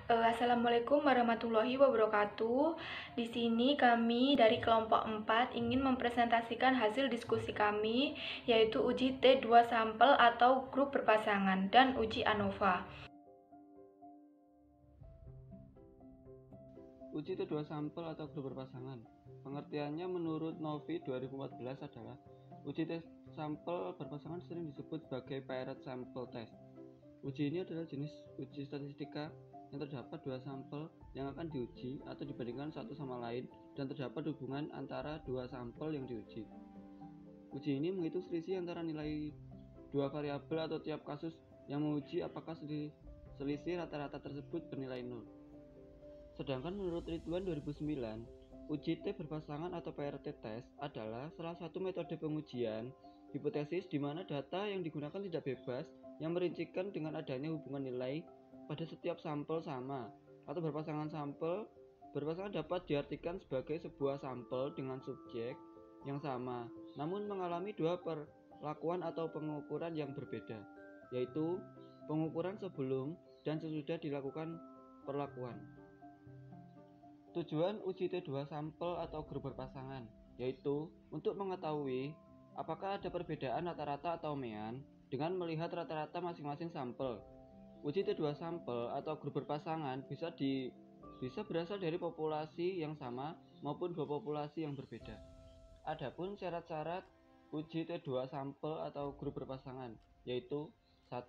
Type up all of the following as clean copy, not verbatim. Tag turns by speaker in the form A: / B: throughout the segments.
A: Assalamualaikum warahmatullahi wabarakatuh. Di sini kami dari kelompok 4 ingin mempresentasikan hasil diskusi kami, yaitu uji T2 sampel atau grup berpasangan dan uji ANOVA.
B: Uji T2 sampel atau grup berpasangan. Pengertiannya menurut Novi 2014 adalah uji tes sampel berpasangan sering disebut sebagai paired sample test. Uji ini adalah jenis uji statistika yang terdapat dua sampel yang akan diuji atau dibandingkan satu sama lain dan terdapat hubungan antara dua sampel yang diuji. Uji ini menghitung selisih antara nilai dua variabel atau tiap kasus yang menguji apakah selisih rata-rata tersebut bernilai 0. Sedangkan menurut Ridwan 2009, uji T berpasangan atau PRT test adalah salah satu metode pengujian hipotesis di mana data yang digunakan tidak bebas yang merincikan dengan adanya hubungan nilai pada setiap sampel sama atau berpasangan sampel. Berpasangan dapat diartikan sebagai sebuah sampel dengan subjek yang sama namun mengalami dua perlakuan atau pengukuran yang berbeda, yaitu pengukuran sebelum dan sesudah dilakukan perlakuan. Tujuan uji T2 sampel atau grup berpasangan yaitu untuk mengetahui apakah ada perbedaan rata-rata atau mean dengan melihat rata-rata masing-masing sampel. Uji T2 sampel atau grup berpasangan bisa berasal dari populasi yang sama maupun dua populasi yang berbeda. Adapun syarat-syarat uji T2 sampel atau grup berpasangan yaitu 1.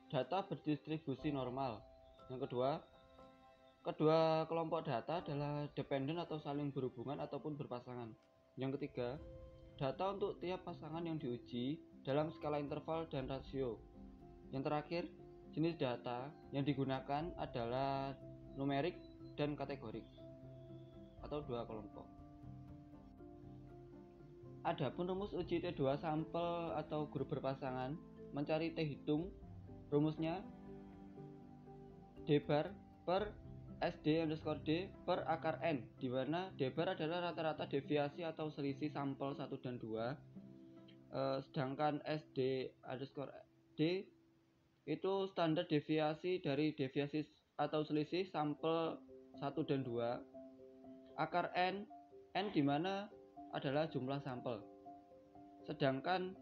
B: Data berdistribusi normal. Yang kedua kelompok data adalah dependen atau saling berhubungan ataupun berpasangan. Yang ketiga, data untuk tiap pasangan yang diuji dalam skala interval dan rasio. Yang terakhir, jenis data yang digunakan adalah numerik dan kategorik atau dua kelompok. Adapun rumus uji T2 sampel atau grup berpasangan mencari T hitung, rumusnya D bar per SD_D per akar N, di mana D bar adalah rata-rata deviasi atau selisih sampel 1 dan 2, sedangkan SD_D itu standar deviasi dari deviasi atau selisih sampel 1 dan 2. Akar N di mana adalah jumlah sampel. Sedangkan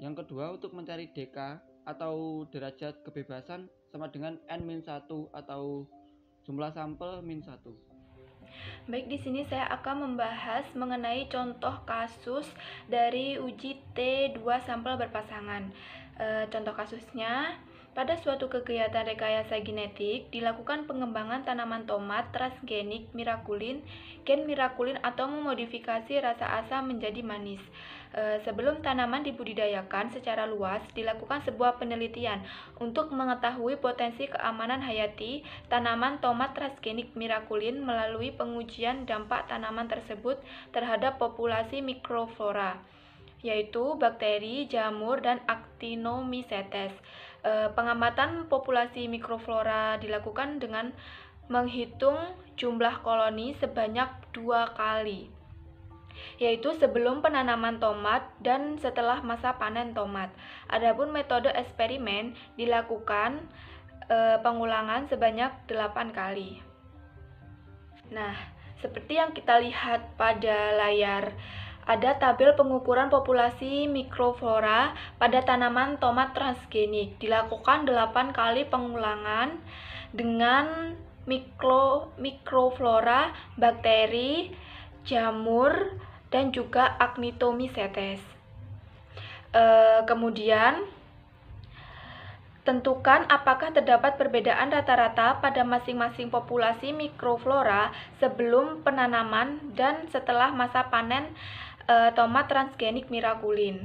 B: yang kedua untuk mencari DK atau derajat kebebasan sama dengan N-1 atau jumlah sampel -1.
A: Baik, di sini saya akan membahas mengenai contoh kasus dari uji T2 sampel berpasangan. Contoh kasusnya, pada suatu kegiatan rekayasa genetik dilakukan pengembangan tanaman tomat transgenik mirakulin, gen mirakulin atau memodifikasi rasa asam menjadi manis. Sebelum tanaman dibudidayakan secara luas, dilakukan sebuah penelitian untuk mengetahui potensi keamanan hayati tanaman tomat transgenik mirakulin melalui pengujian dampak tanaman tersebut terhadap populasi mikroflora, yaitu bakteri, jamur, dan Actinomycetes. Pengamatan populasi mikroflora dilakukan dengan menghitung jumlah koloni sebanyak 2 kali, yaitu sebelum penanaman tomat dan setelah masa panen tomat. Adapun metode eksperimen dilakukan pengulangan sebanyak 8 kali. Nah, seperti yang kita lihat pada layar, ada tabel pengukuran populasi mikroflora pada tanaman tomat transgenik. Dilakukan 8 kali pengulangan dengan mikroflora, bakteri, jamur, dan juga Actinomycetes. Kemudian tentukan apakah terdapat perbedaan rata-rata pada masing-masing populasi mikroflora sebelum penanaman dan setelah masa panen tomat transgenik mirakulin.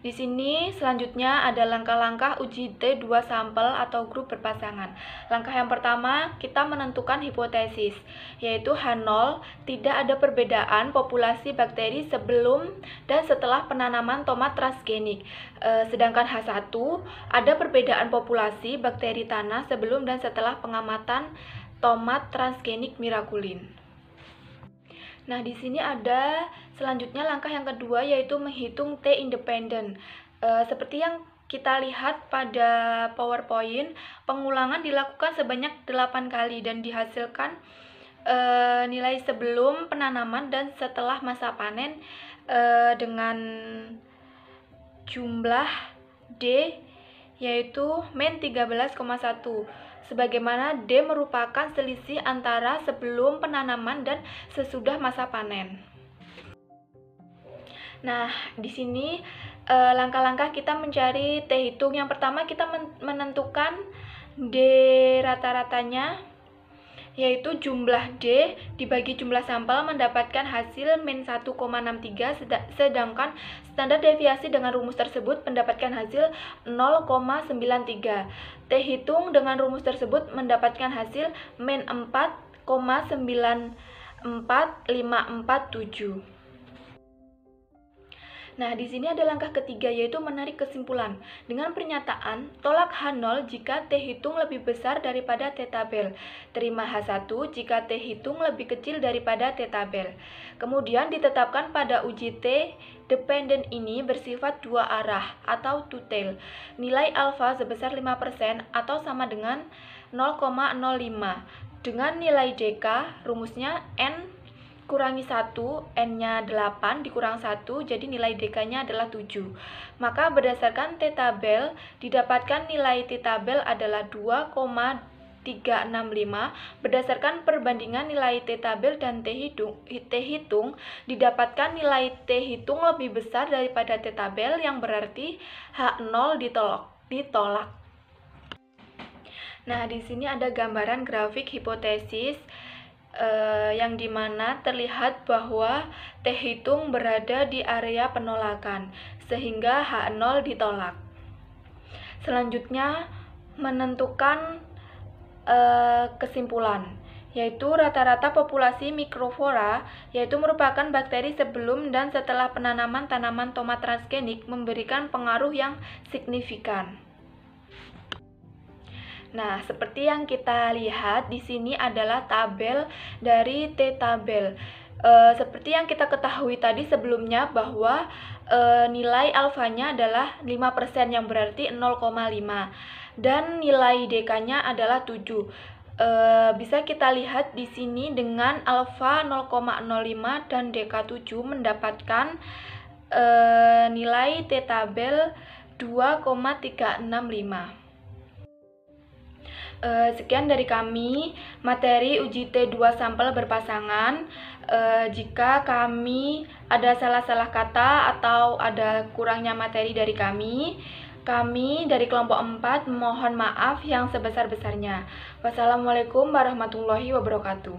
A: Di sini selanjutnya ada langkah-langkah uji T2 sampel atau grup berpasangan. Langkah yang pertama, kita menentukan hipotesis, yaitu H0 tidak ada perbedaan populasi bakteri sebelum dan setelah penanaman tomat transgenik. Sedangkan H1 ada perbedaan populasi bakteri tanah sebelum dan setelah pengamatan tomat transgenik mirakulin. Nah, di sini ada selanjutnya langkah yang kedua, yaitu menghitung T independen. Seperti yang kita lihat pada PowerPoint, pengulangan dilakukan sebanyak 8 kali dan dihasilkan nilai sebelum penanaman dan setelah masa panen dengan jumlah D yaitu min 13,1, sebagaimana D merupakan selisih antara sebelum penanaman dan sesudah masa panen. Nah, di sini langkah-langkah kita mencari T hitung. Yang pertama kita menentukan D rata-ratanya, yaitu jumlah D dibagi jumlah sampel mendapatkan hasil min 1,63, sedangkan standar deviasi dengan rumus tersebut mendapatkan hasil 0,93. T hitung dengan rumus tersebut mendapatkan hasil min 4,94547. Nah, di sini ada langkah ketiga, yaitu menarik kesimpulan dengan pernyataan tolak H0 jika T hitung lebih besar daripada T tabel. Terima H1 jika T hitung lebih kecil daripada T tabel. Kemudian ditetapkan pada uji T dependen ini bersifat dua arah atau two tail. Nilai alfa sebesar 5% atau sama dengan 0,05. Dengan nilai DK, rumusnya N kurangi 1, N-nya 8 dikurang 1, jadi nilai DK-nya adalah 7. Maka berdasarkan T tabel, didapatkan nilai T tabel adalah 2,365. Berdasarkan perbandingan nilai T tabel dan T hitung, didapatkan nilai T hitung lebih besar daripada T tabel, yang berarti H0 ditolak. Nah, di sini ada gambaran grafik hipotesis yang dimana terlihat bahwa T hitung berada di area penolakan, sehingga H0 ditolak. Selanjutnya menentukan kesimpulan, yaitu rata-rata populasi mikroflora, yaitu merupakan bakteri sebelum dan setelah penanaman tanaman tomat transgenik, memberikan pengaruh yang signifikan. Nah, seperti yang kita lihat di sini adalah tabel dari T tabel. Seperti yang kita ketahui tadi sebelumnya bahwa nilai alfanya adalah 5%, yang berarti 0,5, dan nilai DK-nya adalah 7. Bisa kita lihat di sini dengan alfa 0,05 dan DK 7 mendapatkan nilai T tabel 2,365. Sekian dari kami, materi uji T2 sampel berpasangan. Jika kami ada salah-salah kata atau ada kurangnya materi dari kami dari kelompok 4 mohon maaf yang sebesar-besarnya. Wassalamualaikum warahmatullahi wabarakatuh.